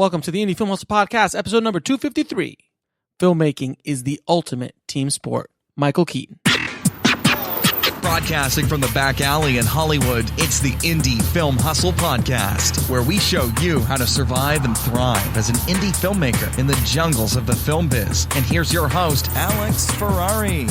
Welcome to the Indie Film Hustle Podcast, episode number 253. Filmmaking is the ultimate team sport. Michael Keaton. Broadcasting from the back alley in Hollywood, it's the Indie Film Hustle Podcast, where we show you how to survive and thrive as an indie filmmaker in the jungles of the film biz. And here's your host, Alex Ferrari.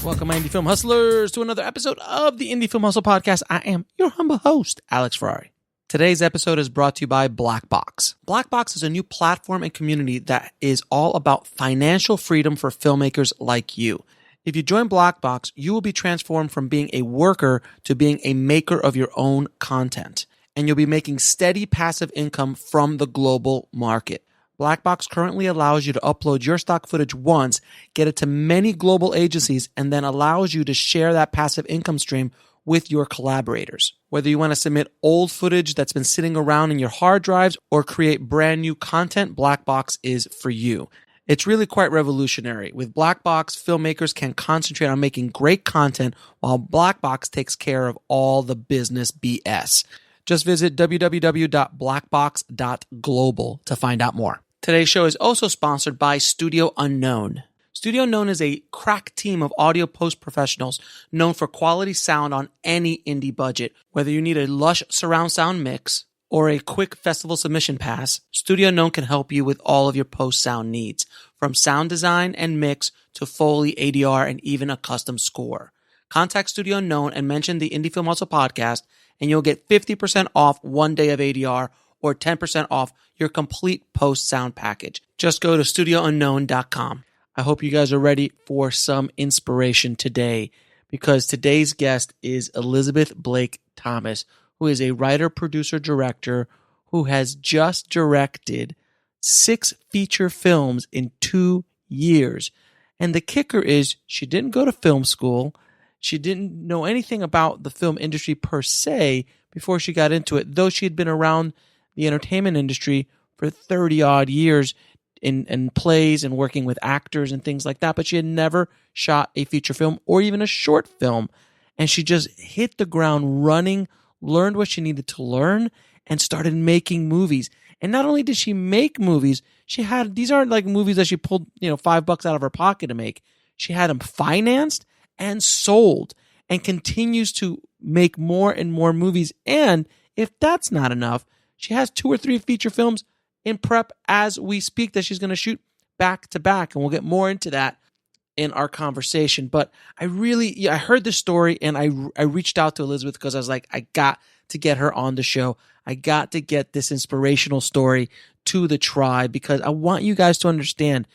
Welcome, my Indie Film Hustlers, to another episode of the Indie Film Hustle Podcast. I am your humble host, Alex Ferrari. Today's episode is brought to you by Blackbox. Blackbox is a new platform and community that is all about financial freedom for filmmakers like you. If you join Blackbox, you will be transformed from being a worker to being a maker of your own content. And you'll be making steady passive income from the global market. Blackbox currently allows you to upload your stock footage once, get it to many global agencies, and then allows you to share that passive income stream with your collaborators. Whether you want to submit old footage that's been sitting around in your hard drives or create brand new content, Blackbox is for you. It's really quite revolutionary. With Blackbox, filmmakers can concentrate on making great content while Blackbox takes care of all the business BS. Just visit www.blackbox.global to find out more. Today's show is also sponsored by Studio Unknown. Studio Unknown is a crack team of audio post professionals known for quality sound on any indie budget. Whether you need a lush surround sound mix or a quick festival submission pass, Studio Unknown can help you with all of your post sound needs, from sound design and mix to Foley, ADR, and even a custom score. Contact Studio Unknown and mention the Indie Film Hustle Podcast, and you'll get 50% off one day of ADR or 10% off your complete post sound package. Just go to studiounknown.com. I hope you guys are ready for some inspiration today, because today's guest is Elizabeth Blake Thomas, who is a writer, producer, director who has just directed 6 feature films in 2 years. And the kicker is she didn't go to film school. She didn't know anything about the film industry per se before she got into it, though she had been around the entertainment industry for 30 odd years in plays and working with actors and things like that, but she had never shot a feature film or even a short film. And she just hit the ground running, learned what she needed to learn, and started making movies. And not only did she make movies, these aren't like movies that she pulled, $5 out of her pocket to make. She had them financed and sold and continues to make more and more movies. And if that's not enough, she has 2 or 3 feature films in prep as we speak that she's going to shoot back to back. And we'll get more into that in our conversation. But I heard this story and I reached out to Elizabeth because I was like, I got to get her on the show. I got to get this inspirational story to the tribe, because I want you guys to understand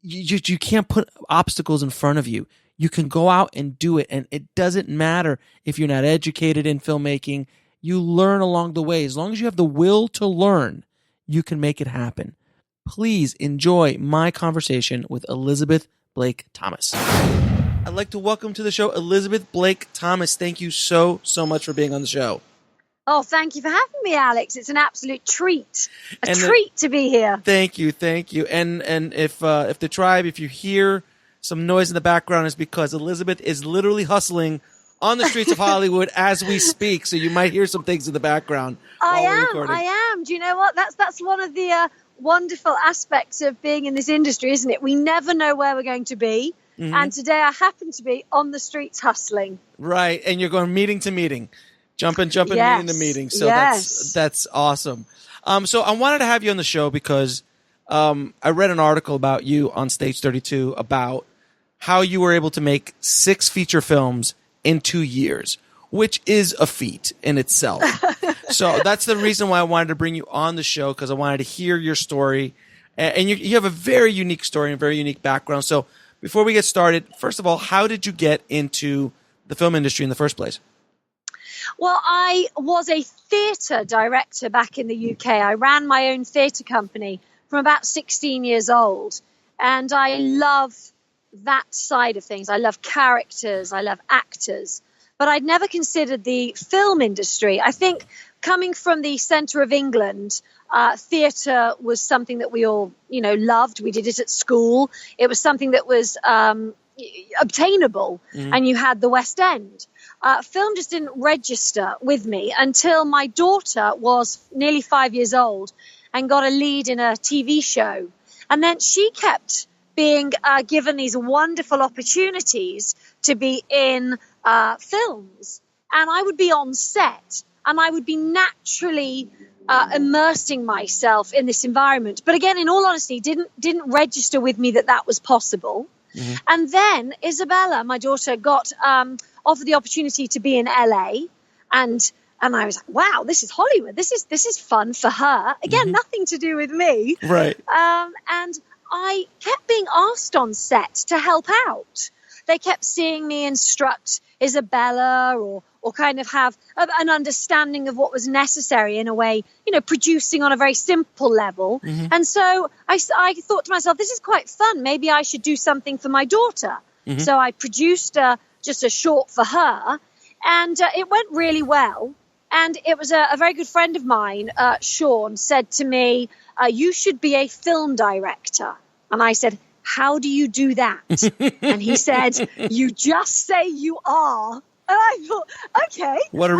you can't put obstacles in front of you. You can go out and do it. And it doesn't matter if you're not educated in filmmaking. You learn along the way. As long as you have the will to learn, you can make it happen. Please enjoy my conversation with Elizabeth Blake Thomas. I'd like to welcome to the show Elizabeth Blake Thomas. Thank you so much for being on the show. Oh, thank you for having me, Alex. It's an absolute treat. A treat to be here. Thank you. And if the tribe, if you hear some noise in the background, is because Elizabeth is literally hustling on the streets of Hollywood as we speak. So you might hear some things in the background. I am. Do you know what? That's one of the wonderful aspects of being in this industry, isn't it? We never know where we're going to be. Mm-hmm. And today I happen to be on the streets hustling. Right. And you're going meeting to meeting, jumping, yes. meeting to meeting. So that's awesome. So I wanted to have you on the show because I read an article about you on Stage 32 about how you were able to make 6 feature films in 2 years, which is a feat in itself. So that's the reason why I wanted to bring you on the show, because I wanted to hear your story. And you have a very unique story and a very unique background. So before we get started, first of all, how did you get into the film industry in the first place? Well, I was a theatre director back in the UK. I ran my own theatre company from about 16 years old. And I love that side of things. I love characters. I love actors. But I'd never considered the film industry. I think coming from the centre of England, theatre was something that we all, loved. We did it at school. It was something that was obtainable, and you had the West End. Film just didn't register with me until my daughter was nearly 5 years old, and got a lead in a TV show. And then she kept being given these wonderful opportunities to be in films. And I would be on set and I would be naturally immersing myself in this environment. But again, in all honesty, didn't register with me that was possible. Mm-hmm. And then Isabella, my daughter, got offered the opportunity to be in LA. And I was like, wow, this is Hollywood. This is fun for her. Again, nothing to do with me. Right. And I kept being asked on set to help out. They kept seeing me instruct Isabella or kind of have an understanding of what was necessary in a way, producing on a very simple level. Mm-hmm. And so I thought to myself, this is quite fun. Maybe I should do something for my daughter. Mm-hmm. So I produced just a short for her, and it went really well. And it was a very good friend of mine, Sean, said to me, you should be a film director. And I said, how do you do that? And he said, you just say you are. And I thought, okay. What a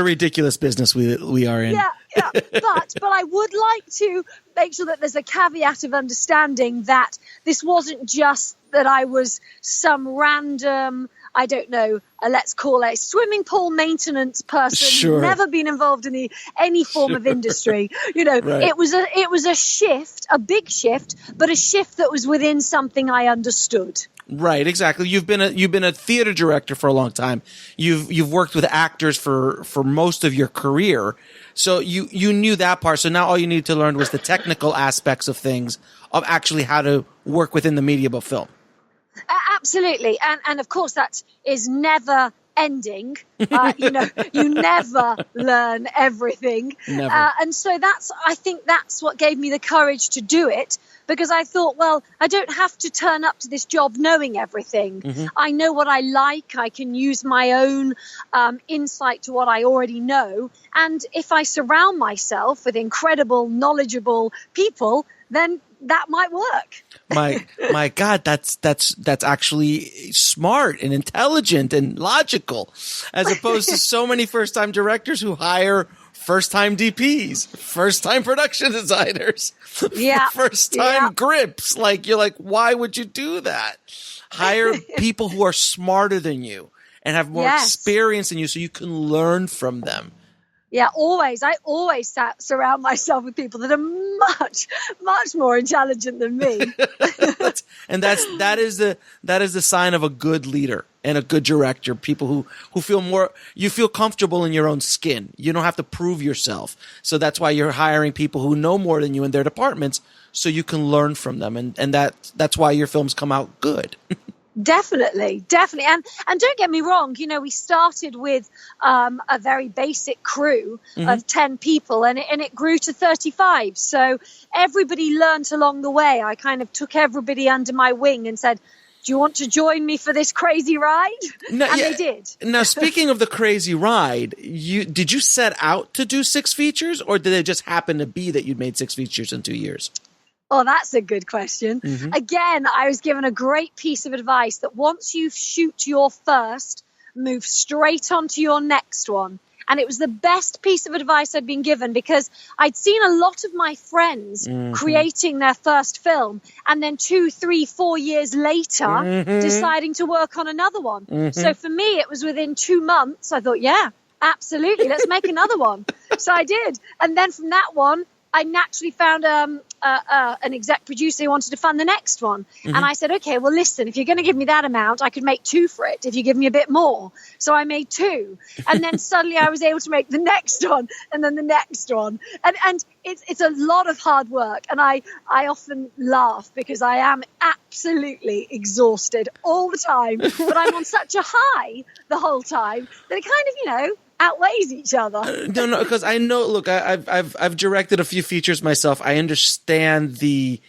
ridiculous business we are in. Yeah. But I would like to make sure that there's a caveat of understanding that this wasn't just that I was some random, I don't know, let's call a swimming pool maintenance person, sure, never been involved in any form of industry. Right. It was a shift, a big shift, but a shift that was within something I understood. Right, exactly. You've been a theater director for a long time. You've worked with actors for most of your career. So you knew that part. So now all you needed to learn was the technical aspects of things, of actually how to work within the medium of film. Absolutely. And of course that is never ending. You never learn everything. Never. And so I think that's what gave me the courage to do it, because I thought, well, I don't have to turn up to this job knowing everything. Mm-hmm. I know what I like. I can use my own insight to what I already know. And if I surround myself with incredible, knowledgeable people, then that might work. My God, that's actually smart and intelligent and logical, as opposed to so many first-time directors who hire first-time DPs, first-time production designers, first-time grips. Like, you're like, why would you do that? Hire people who are smarter than you and have more experience than you, so you can learn from them. Yeah, always. I always surround myself with people that are much, much more intelligent than me. And that is the sign of a good leader and a good director. People who you feel comfortable in your own skin. You don't have to prove yourself. So that's why you're hiring people who know more than you in their departments, so you can learn from them. And that's why your films come out good. Definitely. And don't get me wrong, we started with a very basic crew of 10 people and it grew to 35. So everybody learned along the way. I kind of took everybody under my wing and said, do you want to join me for this crazy ride? They did. Now, speaking of the crazy ride, did you set out to do 6 features, or did it just happen to be that you'd made 6 features in 2 years? Oh, that's a good question. Mm-hmm. Again, I was given a great piece of advice that once you shoot your first, move straight on to your next one. And it was the best piece of advice I'd been given, because I'd seen a lot of my friends creating their first film and then 2, 3, 4 years later deciding to work on another one. Mm-hmm. So for me, it was within 2 months. I thought, yeah, absolutely, let's make another one. So I did. And then from that one, I naturally found an exec producer who wanted to fund the next one. Mm-hmm. And I said, okay, well, listen, if you're going to give me that amount, I could make 2 for it if you give me a bit more. So I made 2. And then suddenly I was able to make the next one and then the next one. And it's a lot of hard work. And I often laugh because I am absolutely exhausted all the time. But I'm on such a high the whole time that it kind of, outweighs each other. No, because I know. Look, I've directed a few features myself. I understand the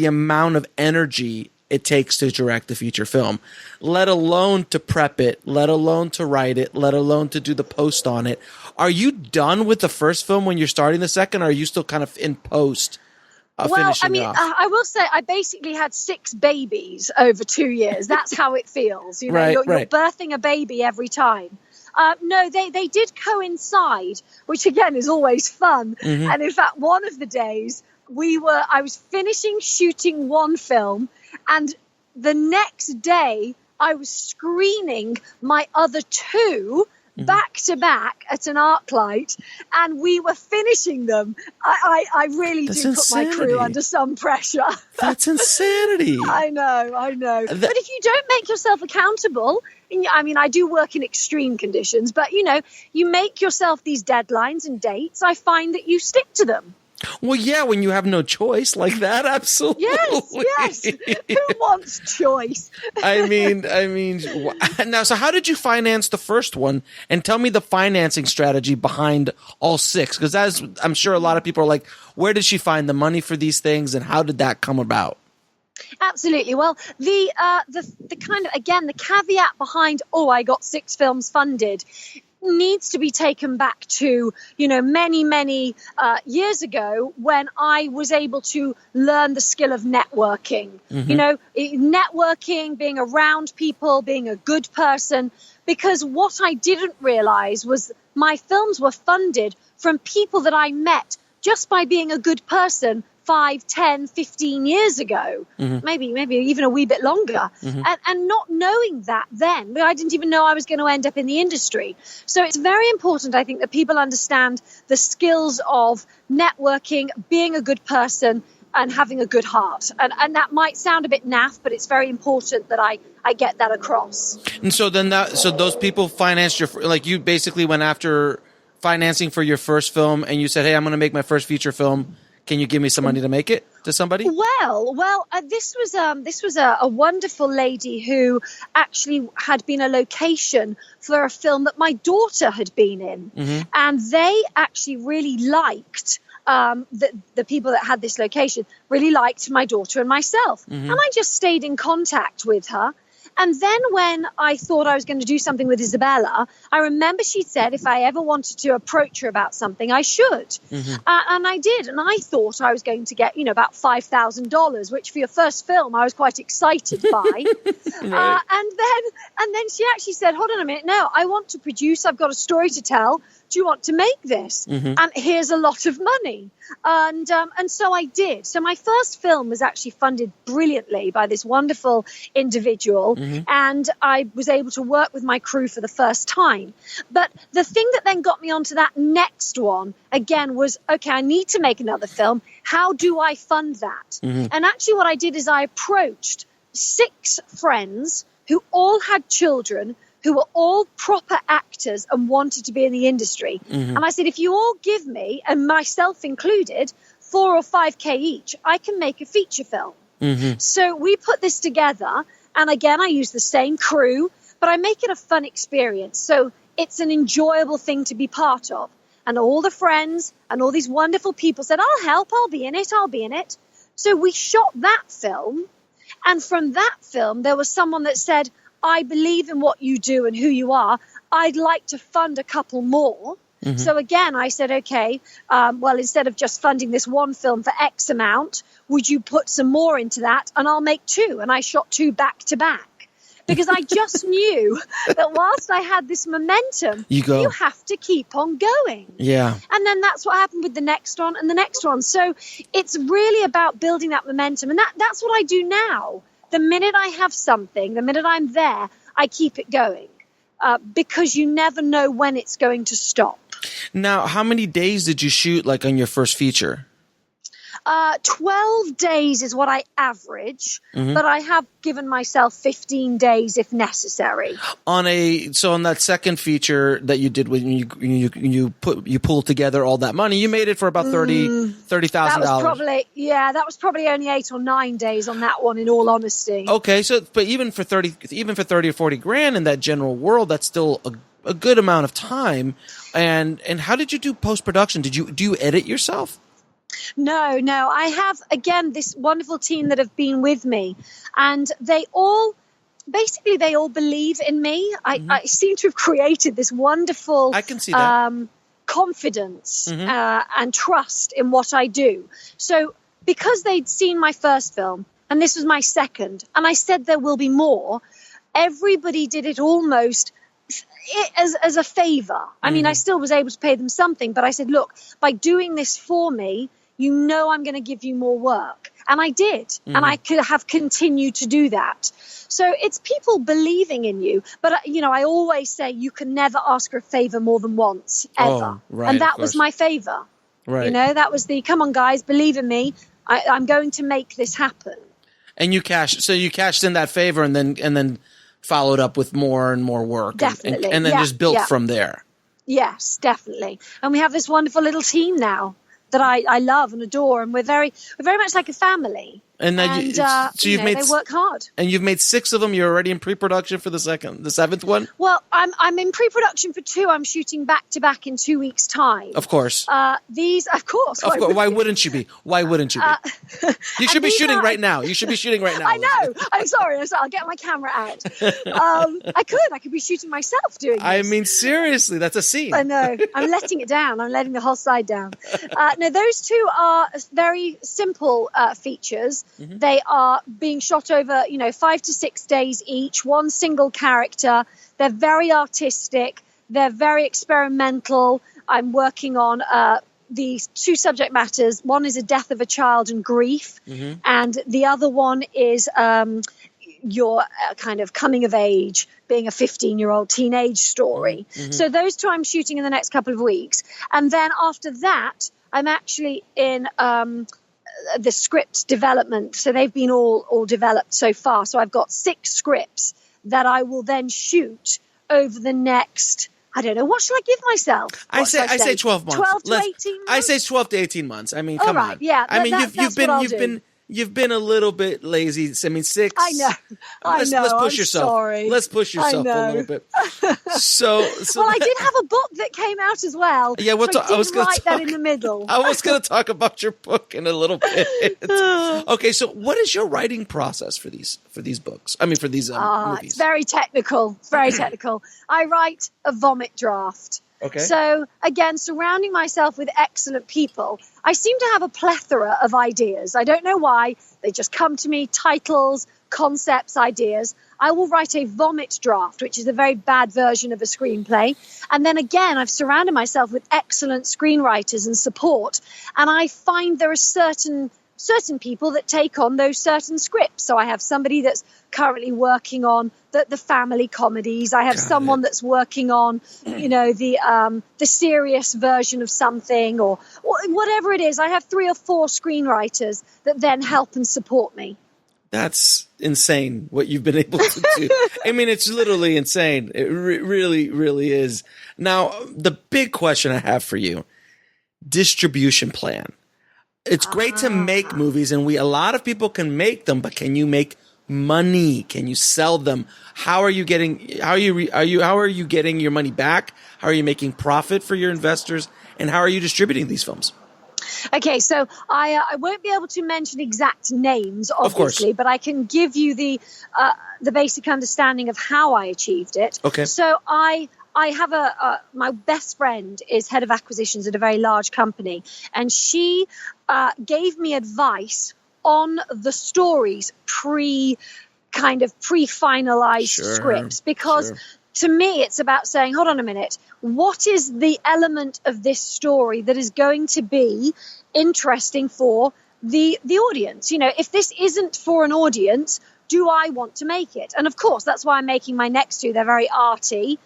amount of energy it takes to direct a feature film, let alone to prep it, let alone to write it, let alone to do the post on it. Are you done with the first film when you're starting the second, or are you still kind of in post? Well, I mean, I will say I basically had 6 babies over 2 years. That's how it feels. You're birthing a baby every time. No, they did coincide, which again is always fun. Mm-hmm. And in fact, one of the days I was finishing shooting one film, and the next day I was screening my other two back to back at an arc light, and we were finishing them. I really That's do insanity. put my crew under some pressure. That's insanity. I know. But if you don't make yourself accountable, I mean, I do work in extreme conditions, but you make yourself these deadlines and dates. I find that you stick to them. Well, yeah, when you have no choice like that, absolutely. Yes. Who wants choice? I mean, now, so how did you finance the first one? And tell me the financing strategy behind all six, because as I'm sure a lot of people are like, where did she find the money for these things, and how did that come about? Absolutely. Well, the kind of, again, the caveat behind, I got 6 films funded, needs to be taken back to, many years ago, when I was able to learn the skill of networking. Networking, being around people, being a good person. Because what I didn't realize was my films were funded from people that I met just by being a good person 5, 10, 15 years ago, maybe even a wee bit longer, and not knowing that then. I didn't even know I was going to end up in the industry. So it's very important, I think, that people understand the skills of networking, being a good person, and having a good heart. And that might sound a bit naff, but it's very important that I get that across. And so those people financed you basically went after financing for your first film, and you said, hey, I'm going to make my first feature film. Can you give me some money to make it to somebody? Well, this was a wonderful lady who actually had been a location for a film that my daughter had been in, and they actually really liked the people that had this location. Really liked my daughter and myself, and I just stayed in contact with her. And then when I thought I was going to do something with Isabella, I remember she said if I ever wanted to approach her about something, I should. And I did. And I thought I was going to get, about $5,000, which for your first film, I was quite excited by. Right. And then she actually said, hold on a minute. No, I want to produce. I've got a story to tell. Do you want to make this? And here's a lot of money. And so I did. So my first film was actually funded brilliantly by this wonderful individual. And I was able to work with my crew for the first time. But the thing that then got me onto that next one, again, was, okay, I need to make another film. How do I fund that? And actually what I did is I approached 6 friends who all had children, who were all proper actors and wanted to be in the industry. And I said, if you all give me, and myself included, 4 or 5K each, I can make a feature film. So we put this together. And again, I use the same crew, but I make it a fun experience. So it's an enjoyable thing to be part of. And all the friends and all these wonderful people said, I'll help, I'll be in it. So we shot that film. And from that film, there was someone that said, I believe in what you do and who you are. I'd like to fund a couple more. So again, I said, okay, well, instead of just funding this one film for X amount, would you put some more into that? And I'll make 2. And I shot 2 back to back because I just knew that whilst I had this momentum, you have to keep on going. Yeah. And then that's what happened with the next one and the next one. So it's really about building that momentum. And that's what I do now. The minute I have something, the minute I'm there, I keep it going because you never know when it's going to stop. Now, how many days did you shoot on your first feature? 12 days is what I average, but I have given myself 15 days if necessary. So on that second feature that you did when you pulled together all that money, you made it for about $30,000. That was probably only 8 or 9 days on that one, in all honesty. Okay, but even for 30 or 40 grand in that general world, that's still a good amount of time. And how did you do post-production? Do you edit yourself? No. I have, again, this wonderful team that have been with me, and they all believe in me. I seem to have created this wonderful I can see that. Confidence and trust in what I do. So because they'd seen my first film, and this was my second, and I said there will be more, everybody did it almost it as a favor. I mean, I still was able to pay them something, but I said, look, by doing this for me, I'm going to give you more work. And I did. And I could have continued to do that. So it's people believing in you. But, I always say you can never ask for a favor more than once, ever. Oh, right, and that was my favor. Right. That was come on, guys, believe in me. I'm going to make this happen. And you cashed in that favor and then followed up with more and more work. Definitely. And then just built from there. Yes, definitely. And we have this wonderful little team now that I love and adore, and we're very much like a family. And they work hard. And you've made 6 of them. You're already in pre-production for the 7th one. Well, I'm in pre-production for 2. I'm shooting back to back in 2 weeks' time. Of course. Of course. Why wouldn't you be? You should be shooting right now. You should be shooting right now. I know. I'm sorry. I'll get my camera out. I could be shooting myself doing this. I mean, seriously, that's a scene. I know. I'm letting it down. I'm letting the whole side down. No, those 2 are very simple features. They are being shot over, 5 to 6 days each, one single character. They're very artistic. They're very experimental. I'm working on these 2 subject matters. One is a death of a child and grief. And the other one is your kind of coming of age, being a 15-year-old teenage story. So those 2 I'm shooting in the next couple of weeks. And then after that, I'm actually in the script development. So they've been all developed so far. So I've got 6 scripts that I will then shoot over the next, I don't know, what should I give myself? I say 12 months. 12 to 18 months? I say 12 to 18 months. I mean, come on. Yeah, I mean, you've been a little bit lazy. I mean, 6. I know. Let's push yourself. Sorry. Let's push yourself a little bit. So well, I did have a book that came out as well. Yeah, I was going to write that in the middle. I was going to talk about your book in a little bit. Okay, so what is your writing process for these books? I mean, for these movies? It's very technical. Very technical. I write a vomit draft. Okay. So again, surrounding myself with excellent people, I seem to have a plethora of ideas. I don't know why. They just come to me, titles, concepts, ideas. I will write a vomit draft, which is a very bad version of a screenplay. And then again, I've surrounded myself with excellent screenwriters and support. And I find there are certain people that take on those certain scripts. So I have somebody that's currently working on the family comedies. I have someone that's working on, the serious version of something or whatever it is. I have 3 or 4 screenwriters that then help and support me. That's insane what you've been able to do. I mean, it's literally insane. It really, really is. Now, the big question I have for you, distribution plan. It's great to make movies, and a lot of people can make them, but can you make money? Can you sell them? How are you getting your money back? How are you making profit for your investors? And how are you distributing these films? Okay, so I won't be able to mention exact names, obviously, but I can give you the basic understanding of how I achieved it. Okay. So I have my best friend is head of acquisitions at a very large company, and she gave me advice on the stories pre-finalized scripts, because to me it's about saying, hold on a minute, what is the element of this story that is going to be interesting for the audience? If this isn't for an audience, do I want to make it? And of course, that's why I'm making my next 2. They're very arty.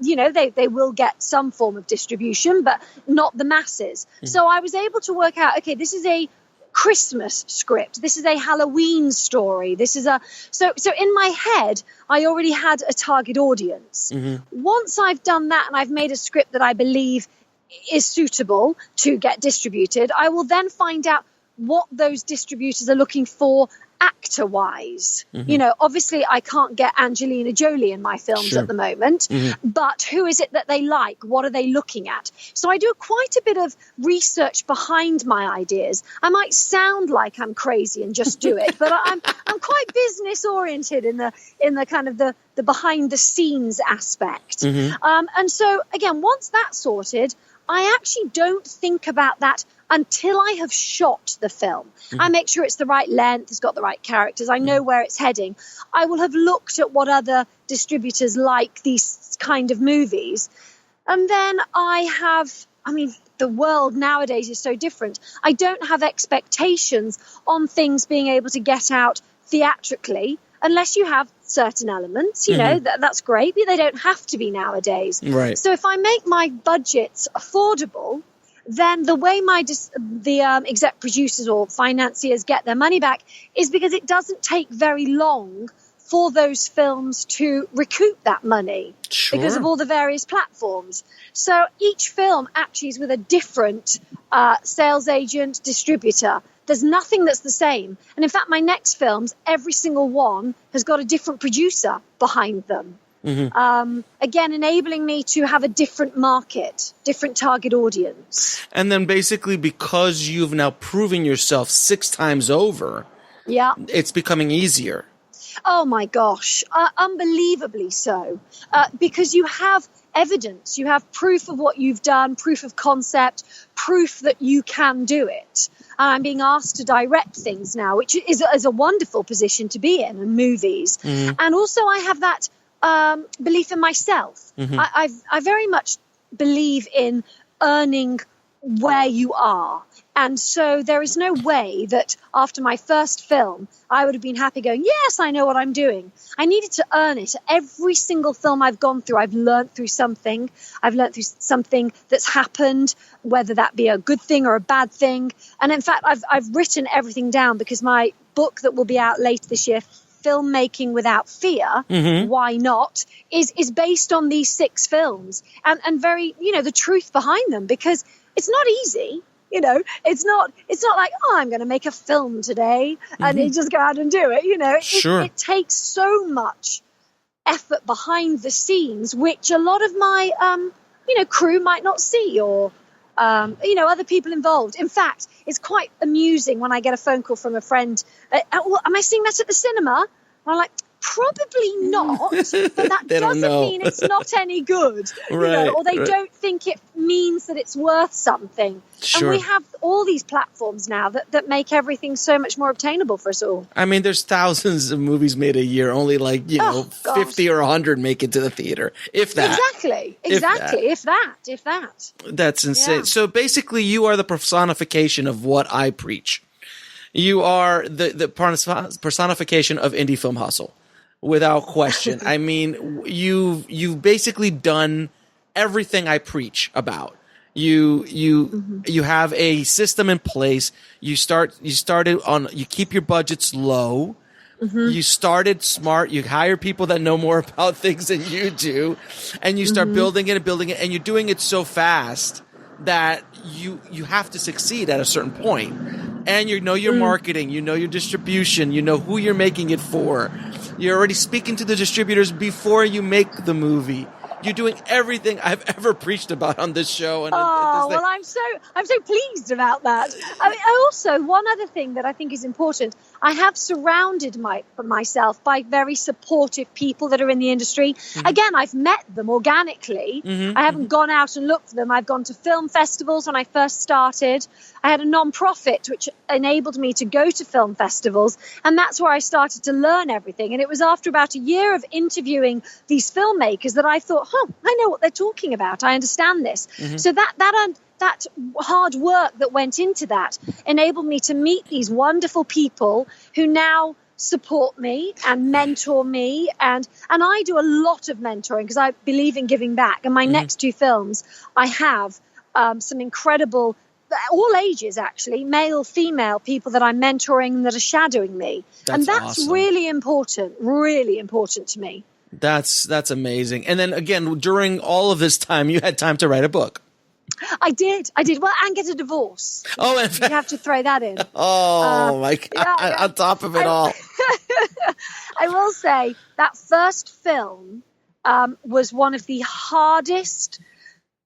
They will get some form of distribution, but not the masses. So I was able to work out, okay, this is a Christmas script. This is a Halloween story. This is so in my head, I already had a target audience. Once I've done that and I've made a script that I believe is suitable to get distributed, I will then find out what those distributors are looking for actor-wise. Obviously I can't get Angelina Jolie in my films at the moment, but who is it that they like? What are they looking at? So I do quite a bit of research behind my ideas. I might sound like I'm crazy and just do it, but I'm quite business-oriented in the kind of the behind-the-scenes aspect. And so, again, once that's sorted, I actually don't think about that until I have shot the film. I make sure it's the right length, it's got the right characters, I know where it's heading. I will have looked at what other distributors like these kind of movies. And then the world nowadays is so different. I don't have expectations on things being able to get out theatrically unless you have certain elements, you know, that's great, but they don't have to be nowadays. Right. So if I make my budgets affordable, then the way the exec producers or financiers get their money back is because it doesn't take very long for those films to recoup that money because of all the various platforms. So each film actually is with a different sales agent, distributor. There's nothing that's the same. And in fact, my next films, every single one has got a different producer behind them. Again, enabling me to have a different market, different target audience. And then basically because you've now proven yourself 6 times over, it's becoming easier. Oh my gosh, unbelievably so. Because you have evidence, you have proof of what you've done, proof of concept, proof that you can do it. I'm being asked to direct things now, which is a wonderful position to be in movies. And also I have that belief in myself. I very much believe in earning where you are. And so there is no way that after my first film, I would have been happy going, yes, I know what I'm doing. I needed to earn it. Every single film I've gone through, I've learned through something. I've learned through something that's happened, whether that be a good thing or a bad thing. And in fact, I've written everything down because my book that will be out later this year, Filmmaking Without Fear, Why Not, is based on these 6 films and very, the truth behind them, because it's not easy. It's not like, I'm going to make a film today and you just go out and do it. It takes so much effort behind the scenes, which a lot of my, crew might not see or, other people involved. In fact, it's quite amusing when I get a phone call from a friend. Am I seeing that at the cinema? And I'm like, probably not, but that doesn't mean it's not any good, or they don't think it means that it's worth something. And we have all these platforms now that make everything so much more obtainable for us all. I mean, there's thousands of movies made a year, only 50 or 100 make it to the theater, if that. Exactly, if that. That's insane. Yeah. So basically, you are the personification of what I preach. You are the personification of indie film hustle. Without question. I mean, you've basically done everything I preach about. You have a system in place. You keep your budgets low. You started smart. You hire people that know more about things than you do, and you start building it, and you're doing it so fast that you have to succeed at a certain point. And your marketing, your distribution, who you're making it for. You're already speaking to the distributors before you make the movie. You're doing everything I've ever preached about on this show. And well, I'm so pleased about that. I mean, also, one other thing that I think is important, I have surrounded myself by very supportive people that are in the industry. Again, I've met them organically. I haven't gone out and looked for them. I've gone to film festivals when I first started. I had a non-profit which enabled me to go to film festivals, and that's where I started to learn everything. And it was after about a year of interviewing these filmmakers that I thought, I know what they're talking about. I understand this. So that hard work that went into that enabled me to meet these wonderful people who now support me and mentor me. And I do a lot of mentoring because I believe in giving back. And my next 2 films, I have some incredible, all ages actually, male, female people that I'm mentoring that are shadowing me. That's awesome. Really important to me. That's amazing. And then again, during all of this time, you had time to write a book. I did. Well, and get a divorce. Oh, you have to throw that in. Oh my God! Yeah. On top of it all, I will say that first film was one of the hardest,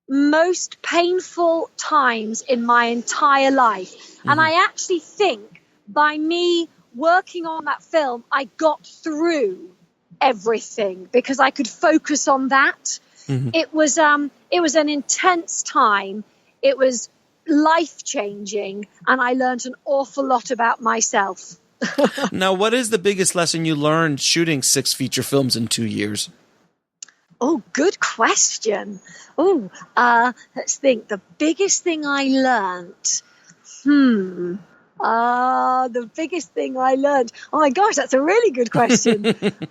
most painful times in my entire life, and I actually think by me working on that film, I got through everything because I could focus on that. It was an intense time. It was life-changing, and I learned an awful lot about myself. Now, what is the biggest lesson you learned shooting 6 feature films in 2 years? Oh, good question. Oh, let's think. The biggest thing I learned. The biggest thing I learned. Oh my gosh, that's a really good question.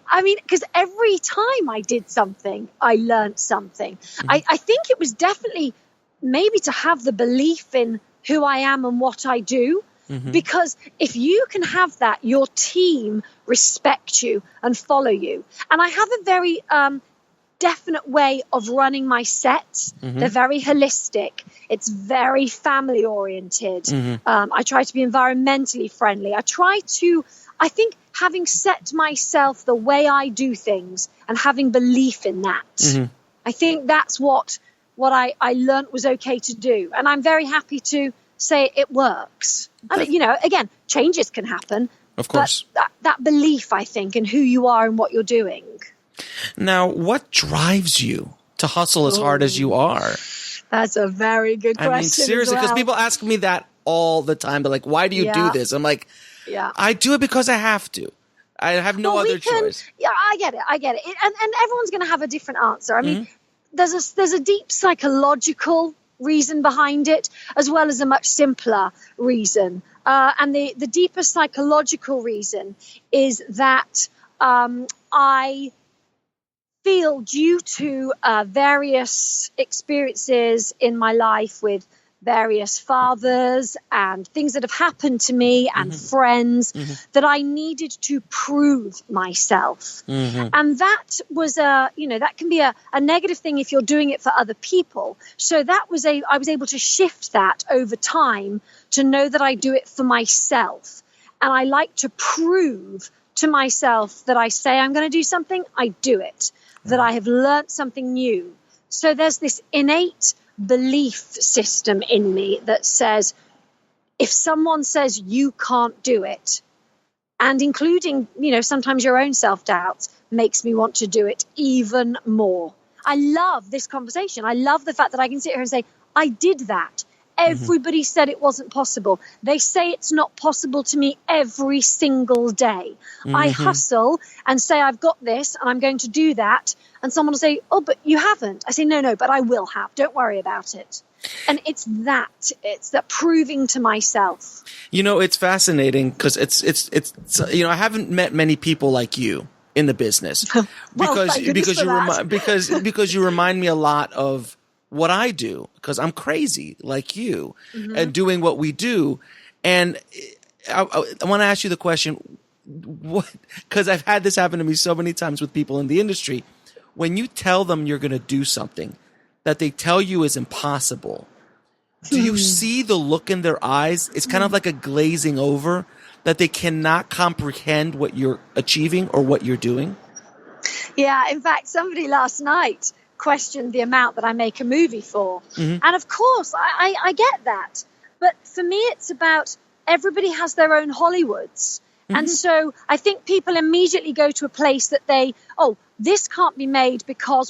I mean, because every time I did something, I learned something. I think it was definitely maybe to have the belief in who I am and what I do. Because if you can have that, your team respect you and follow you. And I have a very definite way of running my sets. They're very holistic. It's very family oriented. I try to be environmentally friendly. I think having set myself the way I do things and having belief in that, I think that's what I learned was okay to do. And I'm very happy to say it works. And, again, changes can happen. Of course. But that belief, I think, in who you are and what you're doing. Now, what drives you to hustle as hard as you are? That's a very good question. I mean, seriously, because people ask me that all the time. They're like, why do you do this? I'm like, I do it because I have to. I have no other choice. Yeah, I get it. And everyone's going to have a different answer. I mean, there's a deep psychological reason behind it, as well as a much simpler reason. And the deeper psychological reason is that I feel, due to various experiences in my life with various fathers and things that have happened to me and friends, that I needed to prove myself. And that was that can be a negative thing if you're doing it for other people. So I was able to shift that over time to know that I do it for myself. And I like to prove to myself that I say I'm going to do something, I do it, that I have learnt something new. So there's this innate belief system in me that says, if someone says you can't do it, and including, sometimes your own self-doubt, makes me want to do it even more. I love this conversation. I love the fact that I can sit here and say, I did that. Everybody said it wasn't possible. They say it's not possible to me every single day. I hustle and say, I've got this and I'm going to do that. And someone will say, oh, but you haven't. I say, no, but I will have. Don't worry about it. And it's that proving to myself. It's fascinating because it's I haven't met many people like you in the business because you remind me a lot of what I do, because I'm crazy like you and doing what we do. And I want to ask you the question, because I've had this happen to me so many times with people in the industry. When you tell them you're going to do something that they tell you is impossible, do you see the look in their eyes? It's kind of like a glazing over, that they cannot comprehend what you're achieving or what you're doing. Yeah, in fact, somebody last night questioned the amount that I make a movie for. And of course, I get that. But for me, it's about everybody has their own Hollywoods. And so I think people immediately go to a place that this can't be made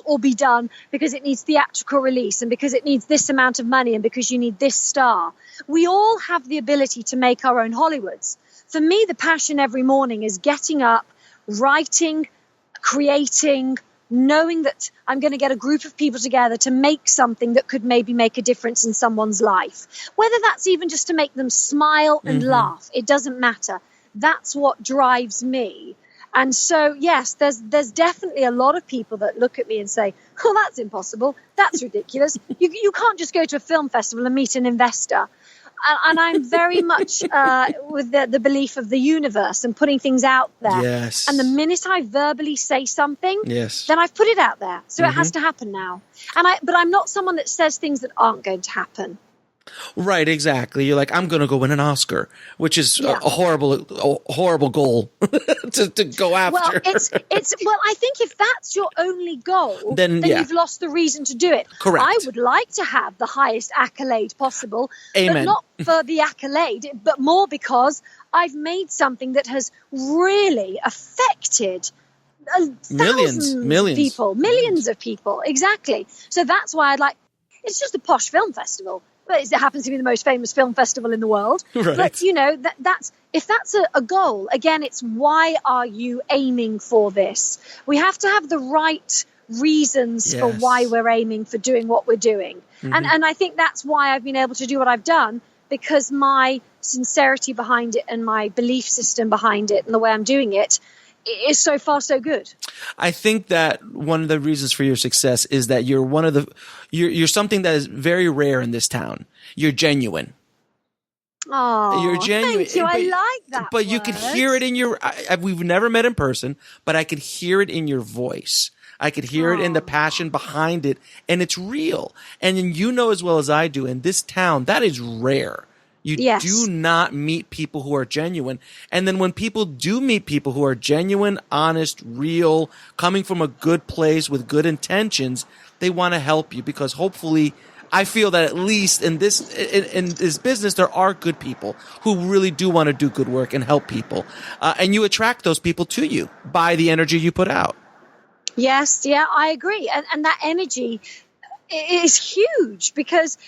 or be done because it needs theatrical release and because it needs this amount of money and because you need this star. We all have the ability to make our own Hollywoods. For me, the passion every morning is getting up, writing, creating, knowing that I'm going to get a group of people together to make something that could maybe make a difference in someone's life. Whether that's even just to make them smile and laugh, it doesn't matter. That's what drives me. And so, yes, there's definitely a lot of people that look at me and say, oh, that's impossible. That's ridiculous. You can't just go to a film festival and meet an investor. And I'm very much with the belief of the universe and putting things out there. Yes. And the minute I verbally say something, then I've put it out there. So it has to happen now. But I'm not someone that says things that aren't going to happen. Right, exactly. You're like, I'm going to go win an Oscar, which is a horrible goal to go after. Well, I think if that's your only goal, then you've lost the reason to do it. Correct. I would like to have the highest accolade possible, Amen. But not for the accolade, but more because I've made something that has really affected millions of people. Exactly. So that's why it's just a posh film festival. But it happens to be the most famous film festival in the world. Right. But, if that's a goal, again, it's why are you aiming for this? We have to have the right reasons for why we're aiming for doing what we're doing. And I think that's why I've been able to do what I've done, because my sincerity behind it and my belief system behind it and the way I'm doing it is so far so good. I think that one of the reasons for your success is that you're something that is very rare in this town. You're genuine. Oh, you're genuine. Thank you. I like that. But you could hear it in your. We've never met in person, but I could hear it in your voice. I could hear it in the passion behind it, and it's real. And you know as well as I do, in this town, that is rare. You do not meet people who are genuine. And then when people do meet people who are genuine, honest, real, coming from a good place with good intentions, they want to help you, because hopefully, I feel that at least in this business, there are good people who really do want to do good work and help people. And you attract those people to you by the energy you put out. Yes, I agree. And that energy is huge, because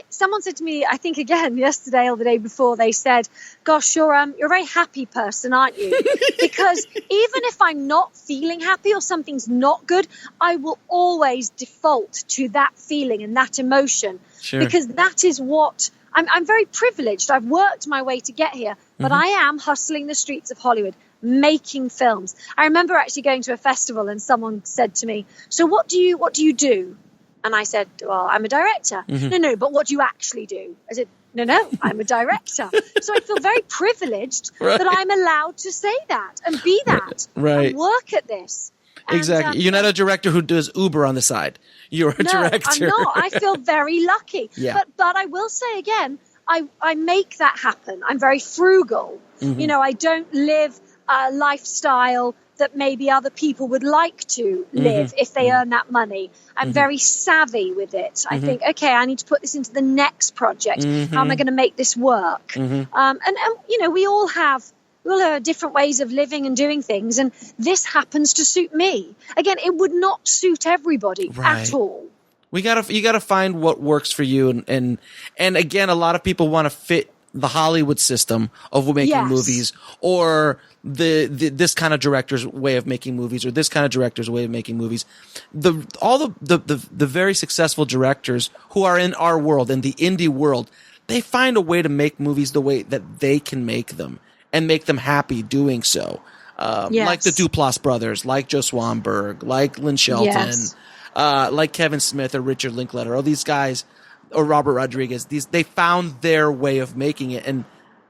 someone said to me, I think again yesterday or the day before, they said, gosh, you're a very happy person, aren't you? Because even if I'm not feeling happy or something's not good, I will always default to that feeling and that emotion. Sure. Because that is what I'm very privileged. I've worked my way to get here, but I am hustling the streets of Hollywood, making films. I remember actually going to a festival and someone said to me, so what do you do? And I said, well, I'm a director. No, but what do you actually do? I said, no, I'm a director. So I feel very privileged that I'm allowed to say that and be that and work at this. Exactly. You're not a director who does Uber on the side. You're a director. I'm not. I feel very lucky. Yeah. But I will say again, I make that happen. I'm very frugal. I don't live a lifestyle that maybe other people would like to live if they earn that money. I'm very savvy with it. I think, okay, I need to put this into the next project. How am I going to make this work? And we all have different ways of living and doing things, and this happens to suit me. Again, it would not suit everybody at all. You gotta find what works for you, and again, a lot of people want to fit the Hollywood system of making movies, or this kind of director's way of making movies, or this kind of director's way of making movies. All the very successful directors who are in our world, in the indie world, they find a way to make movies the way that they can make them and make them happy doing so. Like the Duplass brothers, like Joe Swanberg, like Lynn Shelton, like Kevin Smith or Richard Linklater, all these guys, or Robert Rodriguez. They found their way of making it, and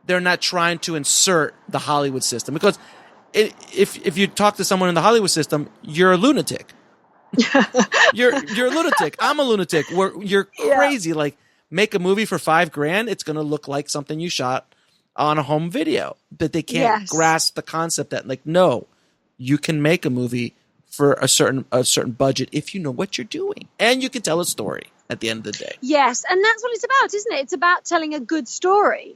they're not trying to insert the Hollywood system, because if you talk to someone in the Hollywood system, you're a lunatic. you're a lunatic. I'm a lunatic. You're crazy. Like, make a movie for $5,000. It's going to look like something you shot on a home video, but they can't grasp the concept that, like, no, you can make a movie for a certain budget if you know what you're doing, and you can tell a story at the end of the day. Yes, and that's what it's about, isn't it? It's about telling a good story.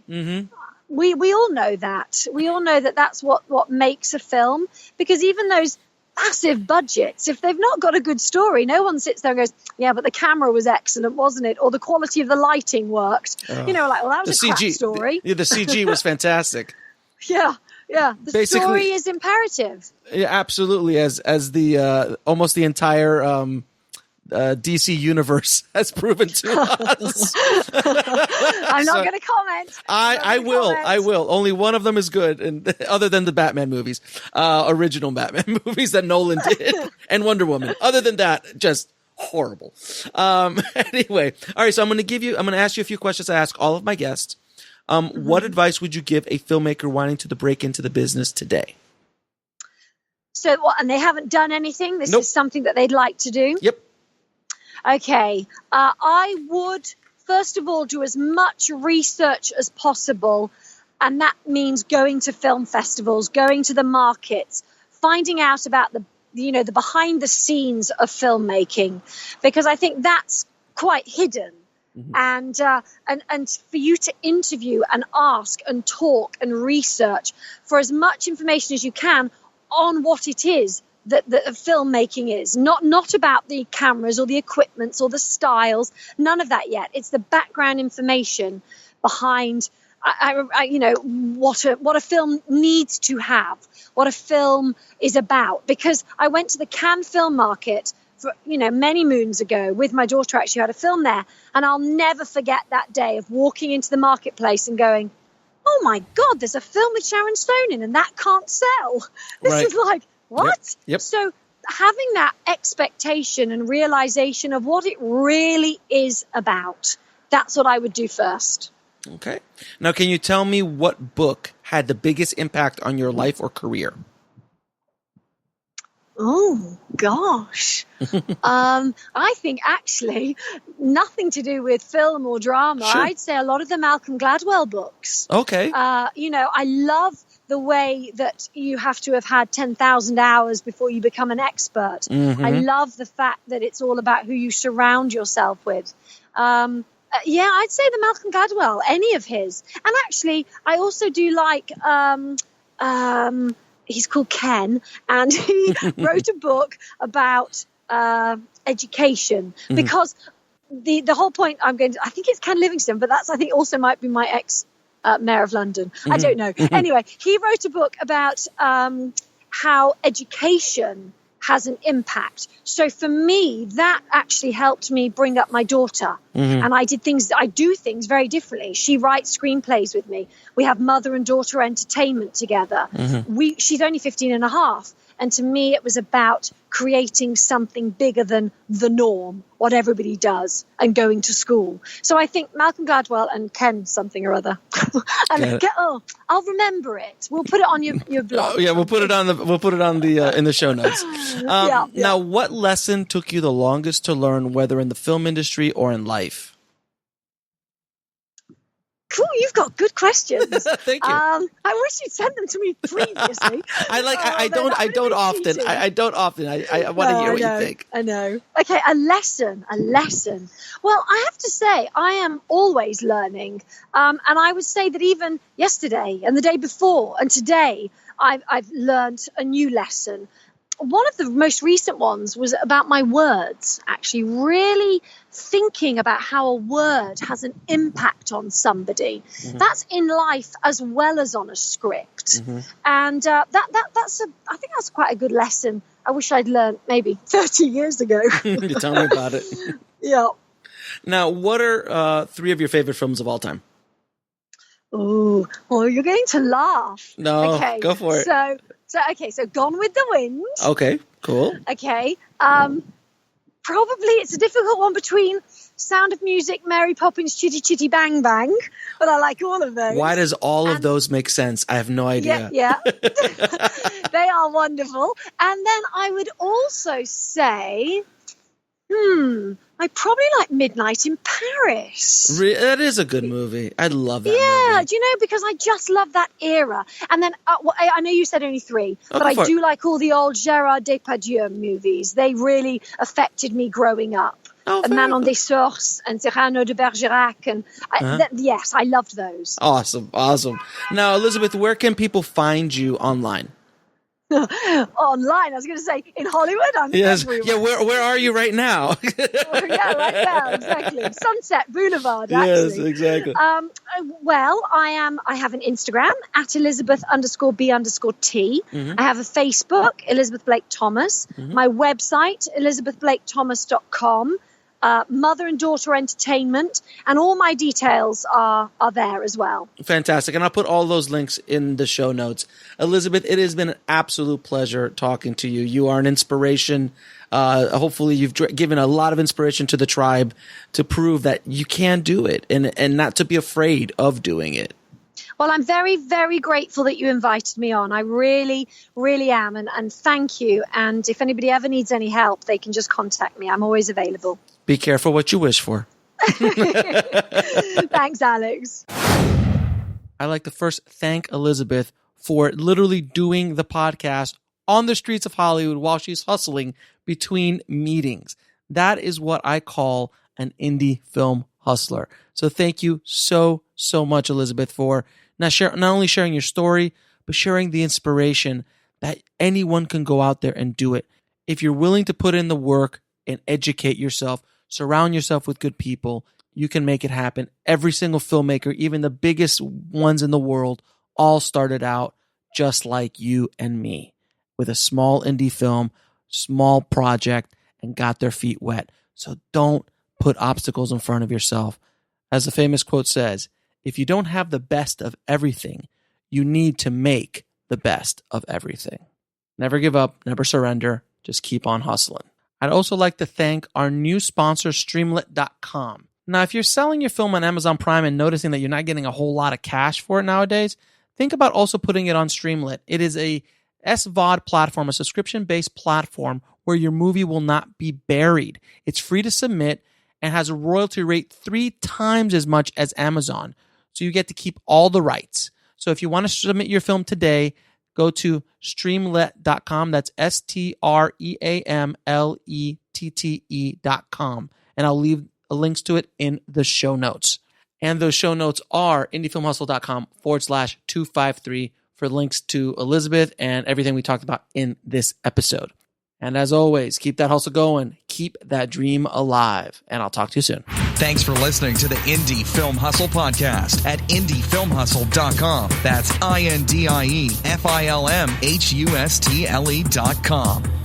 We all know that. We all know that that's what makes a film, because even those massive budgets, if they've not got a good story, no one sits there and goes, yeah, but the camera was excellent, wasn't it? Or the quality of the lighting worked. Well, that was a crap story. The CG was fantastic. Yeah. The story is imperative. Yeah, absolutely. As the almost the entire DC universe has proven to us. I'm not going to comment. I will. Only one of them is good, and other than the Batman movies, original Batman movies that Nolan did, and Wonder Woman. Other than that, just horrible. Anyway, all right. So I'm going to ask you a few questions I ask all of my guests. What advice would you give a filmmaker wanting to break into the business today? So, and they haven't done anything? This is something that they'd like to do? Yep. Okay. I would, first of all, do as much research as possible. And that means going to film festivals, going to the markets, finding out about the behind the scenes of filmmaking, because I think that's quite hidden. And for you to interview and ask and talk and research for as much information as you can on what it is that filmmaking is. Not about the cameras or the equipments or the styles, none of that yet. It's the background information behind what a film needs to have, what a film is about. Because I went to the Cannes Film Market for many moons ago with my daughter. Actually had a film there, and I'll never forget that day of walking into the marketplace and going, oh my God, there's a film with Sharon Stone in, and that can't sell. This is like, what? Yep. So having that expectation and realization of what it really is about, that's what I would do first. Okay. Now, can you tell me what book had the biggest impact on your life or career? Oh, gosh. I think actually nothing to do with film or drama. Sure. I'd say a lot of the Malcolm Gladwell books. Okay. I love the way that you have to have had 10,000 hours before you become an expert. Mm-hmm. I love the fact that it's all about who you surround yourself with. I'd say the Malcolm Gladwell, any of his. And actually, I also do like, he's called Ken, and he wrote a book about education, because the whole point I think it's Ken Livingstone, but I think also might be my ex Mayor of London. I don't know. Anyway, he wrote a book about how education has an impact. So for me, that actually helped me bring up my daughter. And I do things very differently. She writes screenplays with me. We have mother and daughter entertainment together. She's only 15 and a half. And to me, it was about creating something bigger than the norm, what everybody does, and going to school. So I think Malcolm Gladwell and Ken something or other. I'll remember it. We'll put it on your blog. Oh, yeah, we'll put it on the in the show notes. Now, what lesson took you the longest to learn, whether in the film industry or in life? Cool, you've got good questions. Thank you. I wish you'd sent them to me previously. I don't often. I want to hear what you think. I know. Okay, a lesson. Well, I have to say, I am always learning. And I would say that even yesterday and the day before and today, I've learned a new lesson. One of the most recent ones was about my words, actually really thinking about how a word has an impact on somebody. That's in life as well as on a script. And I think that's quite a good lesson. I wish I'd learned maybe 30 years ago. You tell me about it. Yeah. Now, what are 3 of your favorite films of all time? Oh, you're going to laugh. No, okay, go for it. So Gone with the Wind. Okay, cool. Okay. Probably it's a difficult one between Sound of Music, Mary Poppins, Chitty Chitty Bang Bang, but I like all of those. Why does all of those make sense? I have no idea. Yeah. They are wonderful. And then I would also say, I probably like Midnight in Paris. That is a good movie. I love that movie. Yeah, do you know, because I just love that era. And then, I know you said only 3, but I do like all the old Gérard Depardieu movies. They really affected me growing up. Manon des Sources and Cyrano de Bergerac. And yes, I loved those. Awesome. Now, Elizabeth, where can people find you online? Online, I was going to say in Hollywood. I'm everywhere. Yeah. Where are you right now? Yeah, right now, exactly. Sunset Boulevard. Actually. Yes, exactly. Well, I have an Instagram at Elizabeth_B_T. I have a Facebook, Elizabeth Blake Thomas. My website, ElizabethBlakeThomas.com. Mother and daughter entertainment, and all my details are there as well. Fantastic. And I'll put all those links in the show notes. Elizabeth, it has been an absolute pleasure talking to you. You are an inspiration. Hopefully you've given a lot of inspiration to the tribe to prove that you can do it and not to be afraid of doing it. Well, I'm very, very grateful that you invited me on. I really, really am. And thank you. And if anybody ever needs any help, they can just contact me. I'm always available. Be careful what you wish for. Thanks, Alex. I'd like to first thank Elizabeth for literally doing the podcast on the streets of Hollywood while she's hustling between meetings. That is what I call an indie film hustler. So thank you so much, Elizabeth, for not only sharing your story, but sharing the inspiration that anyone can go out there and do it. If you're willing to put in the work and educate yourself, surround yourself with good people, you can make it happen. Every single filmmaker, even the biggest ones in the world, all started out just like you and me, with a small indie film, small project, and got their feet wet. So don't put obstacles in front of yourself. As the famous quote says, if you don't have the best of everything, you need to make the best of everything. Never give up, never surrender, just keep on hustling. I'd also like to thank our new sponsor, Streamlit.com. Now, if you're selling your film on Amazon Prime and noticing that you're not getting a whole lot of cash for it nowadays, think about also putting it on Streamlit. It is a SVOD platform, a subscription-based platform where your movie will not be buried. It's free to submit and has a royalty rate 3 times as much as Amazon. So you get to keep all the rights. So if you want to submit your film today, go to streamlet.com. That's STREAMLETTE.com. And I'll leave links to it in the show notes. And those show notes are indiefilmhustle.com/253 for links to Elizabeth and everything we talked about in this episode. And as always, keep that hustle going. Keep that dream alive. And I'll talk to you soon. Thanks for listening to the Indie Film Hustle podcast at indiefilmhustle.com. That's INDIEFILMHUSTLE.com.